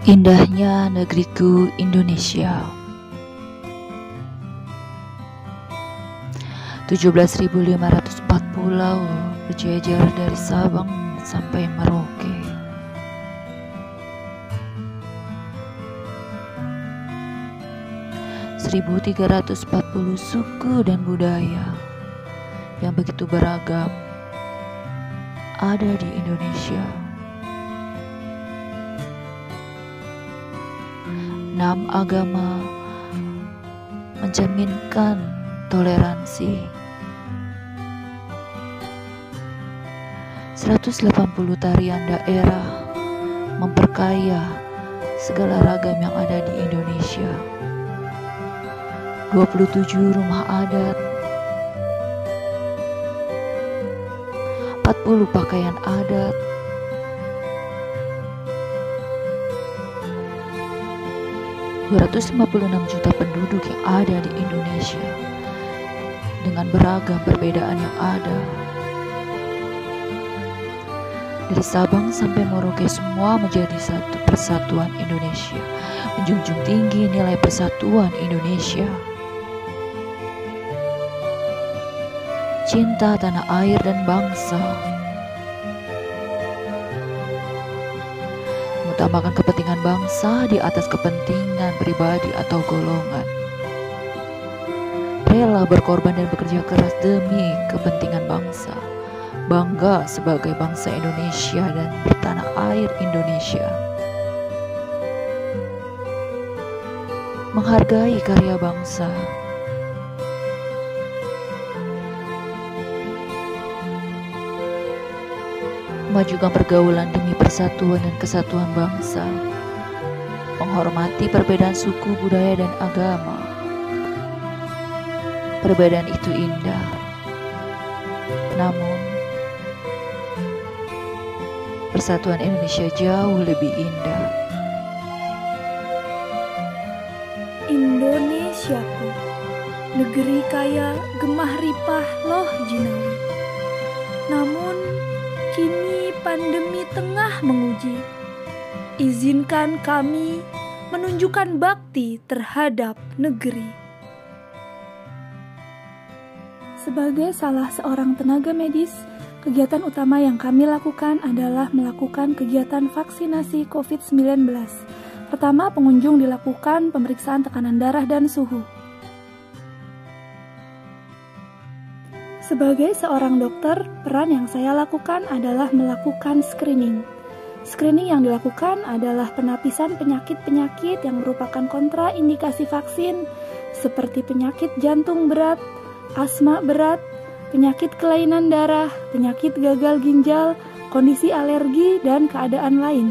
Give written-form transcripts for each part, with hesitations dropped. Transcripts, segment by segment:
Indahnya negeriku Indonesia. 17.504 pulau berjejer dari Sabang sampai Merauke. Seribu 340 suku dan budaya yang begitu beragam ada di Indonesia. 6 agama mencerminkan toleransi. 180 tarian daerah memperkaya segala ragam yang ada di Indonesia. 27 rumah adat, 40 pakaian adat, 256 juta penduduk yang ada di Indonesia dengan beragam perbedaan yang ada. Dari Sabang sampai Merauke semua menjadi satu persatuan Indonesia, menjunjung tinggi nilai persatuan Indonesia. Cinta tanah air dan bangsa, mengutamakan kepentingan bangsa di atas kepentingan pribadi atau golongan. Rela berkorban dan bekerja keras demi kepentingan bangsa. Bangga sebagai bangsa Indonesia dan bertanah air Indonesia. Menghargai karya bangsa. Memajukan pergaulan demi persatuan dan kesatuan bangsa. Menghormati perbedaan suku, budaya, dan agama. Perbedaan itu indah, namun persatuan Indonesia jauh lebih indah. Indonesiaku, negeri kaya gemah ripah loh jinawi. Namun kini pandemi tengah menguji. Izinkan kami menunjukkan bakti terhadap negeri. Sebagai salah seorang tenaga medis, kegiatan utama yang kami lakukan adalah melakukan kegiatan vaksinasi COVID-19. Pertama, pengunjung dilakukan pemeriksaan tekanan darah dan suhu. Sebagai seorang dokter, peran yang saya lakukan adalah melakukan screening. Screening yang dilakukan adalah penapisan penyakit-penyakit yang merupakan kontraindikasi vaksin, seperti penyakit jantung berat, asma berat, penyakit kelainan darah, penyakit gagal ginjal, kondisi alergi, dan keadaan lain.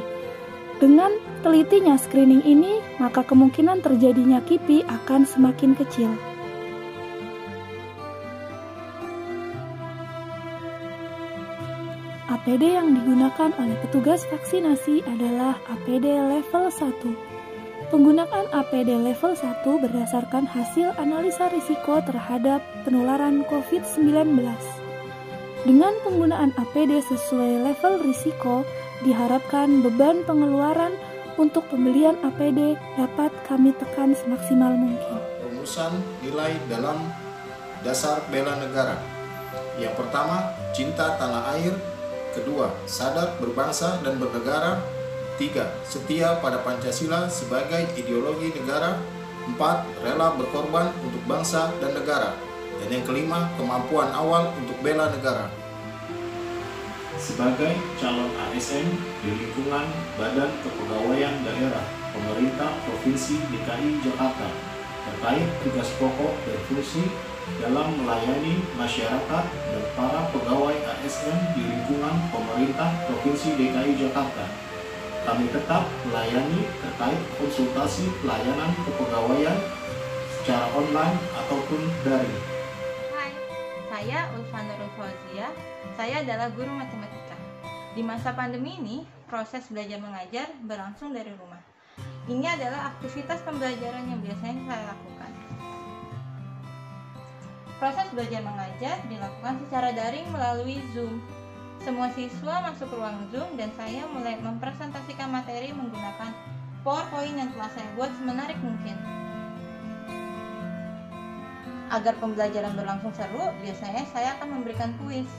Dengan telitinya screening ini, maka kemungkinan terjadinya KIPI akan semakin kecil. APD yang digunakan oleh petugas vaksinasi adalah APD level 1. Penggunaan APD level 1 berdasarkan hasil analisa risiko terhadap penularan COVID-19. Dengan penggunaan APD sesuai level risiko, diharapkan beban pengeluaran untuk pembelian APD dapat kami tekan semaksimal mungkin. Rumusan nilai dalam dasar bela negara. Yang pertama, cinta tanah air. Kedua, sadar berbangsa dan bernegara. 3. Setia pada Pancasila sebagai ideologi negara. 4. Rela berkorban untuk bangsa dan negara. Dan yang kelima, kemampuan awal untuk bela negara. Sebagai calon ASN di lingkungan Badan Kepegawaian Daerah Pemerintah Provinsi DKI Jakarta terkait tugas pokok dan fungsi dalam melayani masyarakat dan para pegawai ASN di lingkungan pemerintah Provinsi DKI Jakarta, kami tetap melayani terkait konsultasi pelayanan kepegawaian secara online ataupun daring. Hai, saya Ulfa Nurul Fauzia. Saya adalah guru matematika. Di masa pandemi ini, proses belajar mengajar berlangsung dari rumah. Ini adalah aktivitas pembelajaran yang biasanya saya lakukan. Proses belajar mengajar dilakukan secara daring melalui Zoom. Semua siswa masuk ke ruang Zoom dan saya mulai mempresentasikan materi menggunakan PowerPoint yang telah saya buat semenarik mungkin. Agar pembelajaran berlangsung seru, biasanya saya akan memberikan kuis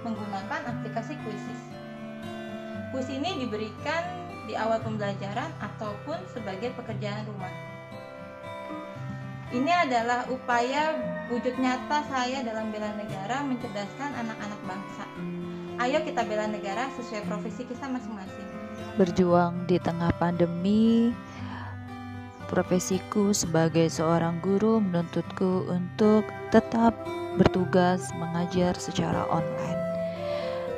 menggunakan aplikasi Quizizz. Kuis ini diberikan di awal pembelajaran ataupun sebagai pekerjaan rumah. Ini adalah upaya wujud nyata saya dalam bela negara mencerdaskan anak-anak bangsa. Ayo kita bela negara sesuai profesi kita masing-masing. Berjuang di tengah pandemi, profesiku sebagai seorang guru menuntutku untuk tetap bertugas mengajar secara online.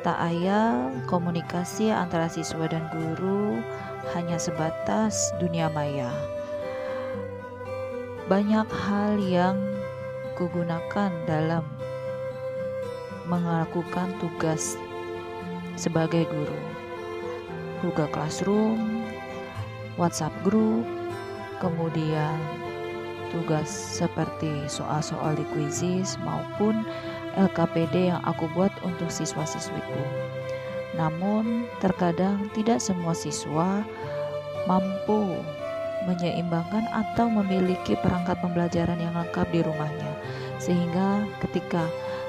Tak ayal komunikasi antara siswa dan guru hanya sebatas dunia maya. Banyak hal yang kugunakan dalam melakukan tugas sebagai guru. Google Classroom, WhatsApp Group, kemudian tugas seperti soal-soal di Quizizz maupun LKPD yang aku buat untuk siswa-siswiku. Namun, terkadang tidak semua siswa mampu menyeimbangkan atau memiliki perangkat pembelajaran yang lengkap di rumahnya. Sehingga ketika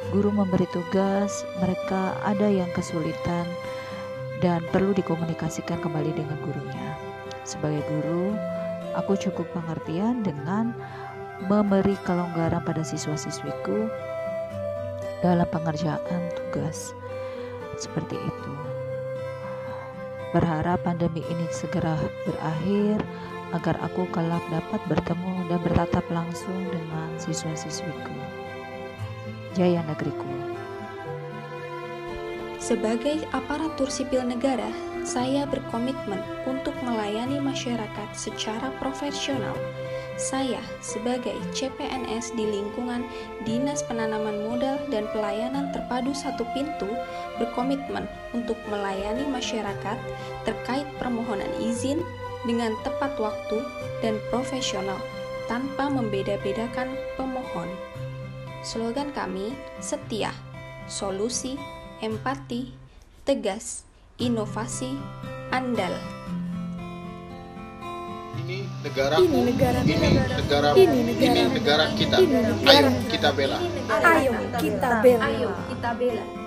guru memberi tugas, mereka ada yang kesulitan dan perlu dikomunikasikan kembali dengan gurunya. Sebagai guru, aku cukup pengertian dengan memberi kelonggaran pada siswa-siswiku dalam pengerjaan tugas seperti itu. Berharap pandemi ini segera berakhir agar aku kelak dapat bertemu dan bertatap langsung dengan siswa-siswiku. Jaya negeriku. Sebagai aparatur sipil negara, saya berkomitmen untuk melayani masyarakat secara profesional. Saya sebagai CPNS di lingkungan Dinas Penanaman Modal dan Pelayanan Terpadu Satu Pintu berkomitmen untuk melayani masyarakat terkait permohonan izin dengan tepat waktu dan profesional tanpa membeda-bedakan pemohon. Slogan kami, setia, solusi, empati, tegas, inovasi, andal. Ini negaraku, ini negara kita. Ayo kita bela. Ayo kita bela. Ayo kita bela.